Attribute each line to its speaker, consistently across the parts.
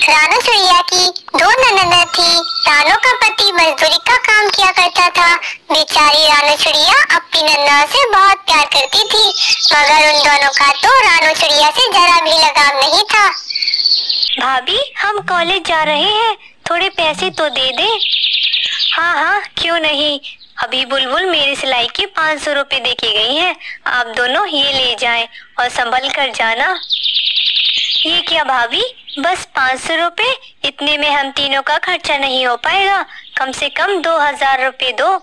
Speaker 1: रानू चिड़िया की दो ननदें थी। रानू का पति मजदूरी का काम किया करता था। बेचारी रानू चिड़िया अपनी नन्ना से बहुत प्यार करती थी, मगर उन दोनों का तो रानू चिड़िया से जरा भी लगाव नहीं था।
Speaker 2: भाभी, हम कॉलेज जा रहे हैं, थोड़े पैसे तो दे दे। हाँ हाँ, क्यों नहीं। अभी बुलबुल मेरी सिलाई के 500 रुपए दे के गई है। आप दोनों ये ले जाएं और संभल कर जाना। ये क्या भाभी, बस 500 रुपए? इतने में हम तीनों का खर्चा नहीं हो पाएगा। कम से कम 2000 रुपए दो।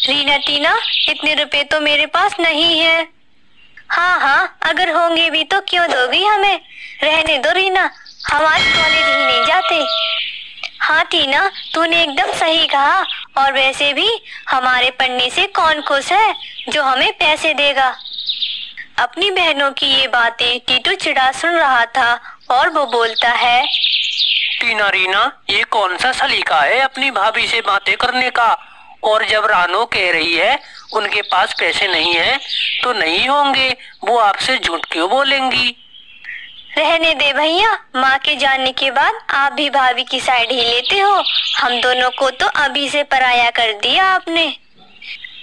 Speaker 2: रीना टीना, इतने रुपए तो मेरे पास नहीं है। हाँ हाँ, अगर होंगे भी तो क्यों दोगी हमें? रहने दो रीना, हम आज कॉलेज ही नहीं जाते। हाँ टीना, तूने एकदम सही कहा। और वैसे भी हमारे पढ़ने से कौन खुश है जो हमें पैसे देगा। अपनी बहनों की ये बातें टीटू चिड़ा सुन रहा था और वो बोलता है,
Speaker 3: टीना रीना, ये कौन सा सलीका है अपनी भाभी से बातें करने का? और जब रानो कह रही है उनके पास पैसे नहीं है तो नहीं होंगे, वो आपसे झूठ क्यों बोलेंगी?
Speaker 2: रहने दे भैया, माँ के जाने के बाद आप भी भाभी की साइड ही लेते हो। हम दोनों को तो अभी से पराया कर दिया आपने।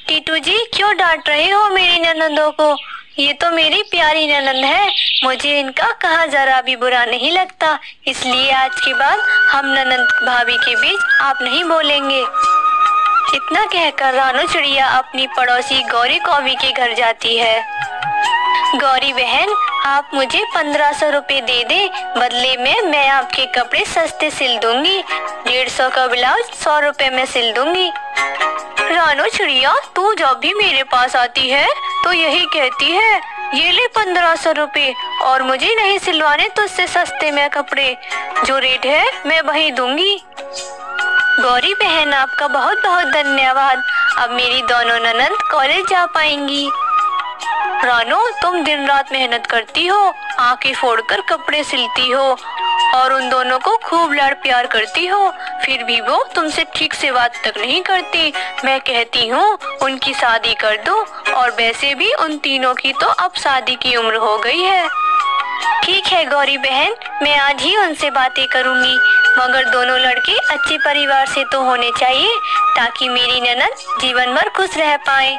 Speaker 2: टीटू जी, क्यों डांट रहे हो मेरी ननदों को? ये तो मेरी प्यारी ननद है, मुझे इनका कहा जरा भी बुरा नहीं लगता। इसलिए आज के बाद हम ननद भाभी के बीच आप नहीं बोलेंगे। इतना कहकर रानू चिड़िया अपनी पड़ोसी गौरी कौवी के घर जाती है। गौरी बहन, आप मुझे 1500 रुपए दे दे, बदले में मैं आपके कपड़े सस्ते सिल दूंगी। 150 का ब्लाउज 100 रुपए में सिल दूंगी। रानू चिड़िया, तू जब भी मेरे पास आती है तो यही कहती है, ये ले 1500 रुपए और मुझे नहीं सिलवाने तो उससे सस्ते में कपड़े। जो रेट है मैं वही दूंगी। गौरी बहन, आपका बहुत बहुत धन्यवाद। अब मेरी दोनों ननद कॉलेज जा पाएंगी। रानो, तुम दिन रात मेहनत करती हो, आंखें फोड़कर कपड़े सिलती हो और उन दोनों को खूब लाड़ प्यार करती हो, फिर भी वो तुमसे ठीक से बात तक नहीं करती। मैं कहती हूँ उनकी शादी कर दो। और वैसे भी उन तीनों की तो अब शादी की उम्र हो गई है। ठीक है गौरी बहन, मैं आज ही उनसे बातें करूंगी, मगर दोनों लड़के अच्छे परिवार से तो होने चाहिए ताकि मेरी ननद जीवन भर खुश रह पाए।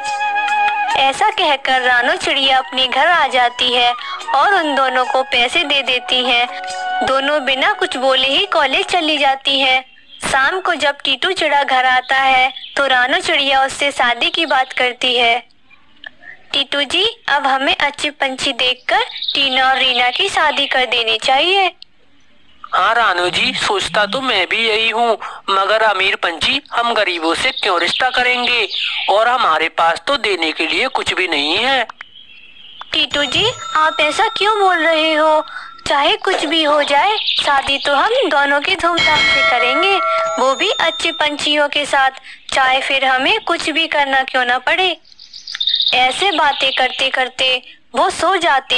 Speaker 2: ऐसा कहकर रानू चिड़िया अपने घर आ जाती है और उन दोनों को पैसे दे देती है। दोनों बिना कुछ बोले ही कॉलेज चली जाती है। शाम को जब टीटू चिड़ा घर आता है तो रानू चिड़िया उससे शादी की बात करती है। टीटू जी, अब हमें अच्छे पंछी देखकर टीना और रीना की शादी कर देनी चाहिए।
Speaker 3: हाँ रानू जी, सोचता तो मैं भी यही हूँ, मगर अमीर पंछी हम गरीबों से क्यों रिश्ता करेंगे? और हमारे पास तो देने के लिए कुछ भी नहीं है।
Speaker 2: टीटू जी, आप ऐसा क्यों बोल रहे हो? चाहे कुछ भी हो जाए, शादी तो हम दोनों की धूमधाम से करेंगे, वो भी अच्छे पंछियों के साथ, चाहे फिर हमें कुछ भी करना क्यों ना पड़े। ऐसे बातें करते करते वो सो जाते